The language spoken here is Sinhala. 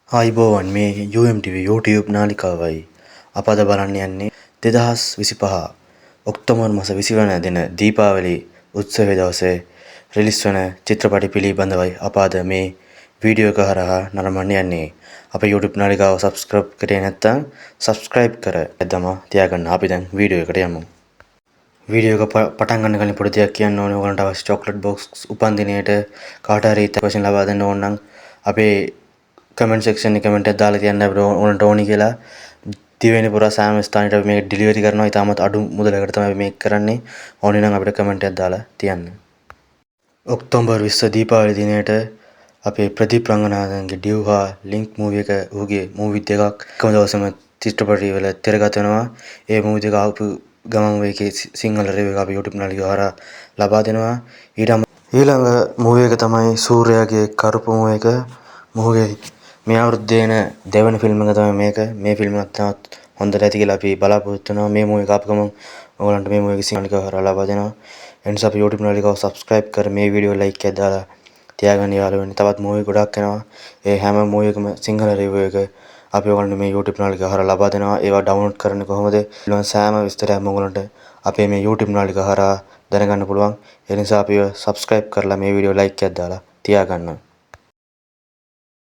ආයිබෝවන් මේ UMTV YouTube නාලිකාවයි අප අද බලන්න යන්නේ 2025 ඔක්තෝබර් මාස 20 වන දින දීපාවලි උත්සවයේ දවසේ රිලීස් වන චිත්‍රපටි පිළිබඳවයි අප අද මේ වීඩියෝ එක හරහා නරඹන්න යන්නේ. අපේ YouTube නාලිකාව subscribe කරේ නැත්නම් subscribe කර එදම තියාගන්න. අපි දැන් වීඩියෝ එකට යමු. වීඩියෝ එක පටන් ගන්න කලින් පොඩි දෙයක් කියන්න ඕනේ. ඔයගලන්ට අවශ්‍ය chocolate box උපන්දිනයට කාට හරි වශයෙන් ලබා දෙන්න ඕන නම් අපේ කමෙන්ට් සෙක්ෂන් එකේ කමෙන්ට් එකක් දාලා තියන්න අපිට ඕනට ඕනි කියලා. දිවෙන පුරා සෑම ස්ථානයකට අපි මේක ඩෙලිවරි කරනවා. ඉතාමත් අඩු මුදලකට තමයි මේක කරන්නේ. ඕනි නම් අපිට කමෙන්ට් එකක් දාලා තියන්න. ඔක්තෝබර් 20 දීපාවලි දිනයට අපේ ප්‍රදීප් රංගනාථන්ගේ ඩියු හා ලින්ක් මූවි එක ඔහුගේ මූවි දෙකක් එකම දවසේම චිත්‍රපටි වල තිරගත වෙනවා. ඒ මූවි දෙක ආපු ගමන් මේකේ සිංහල රිවිව් එක අපි YouTube නාලිකාව හරහා ලබා දෙනවා. ඊළඟ මූවි එක තමයි සූර්යාගේ කරුප මූවි එක. මොහුගේ මේ අවුරුද්දේ එන දෙවන ෆිල්ම් එක තමයි මේක. මේ ෆිල්ම් එකත් තවත් හොඳට ඇති කියලා අපි බලාපොරොත්තු වෙනවා. මේ මූවි එක ආපු ගමන් ඔයගලන්ට මේ මූවි එක සිංහල නාලිකාව හරහා ලබා දෙනවා. ඒ නිසා අපි YouTube නාලිකාව subscribe කර මේ වීඩියෝ like එකක් දාලා තියාගන්න යාළුවනේ. තවත් මූවි ගොඩක් එනවා. ඒ හැම මූවි එකම සිංහල රිවිව් එක අපි ඔයගලන්ට මේ YouTube නාලිකාව හරහා ලබා දෙනවා. ඒවා download කරන්නේ කොහොමද? ඊළඟ සෑම විස්තරයක්ම ඔයගලන්ට අපේ මේ YouTube නාලිකාව හරහා දැනගන්න පුළුවන්. ඒ නිසා අපි subscribe කරලා මේ වීඩියෝ like එකක් දාලා තියාගන්න.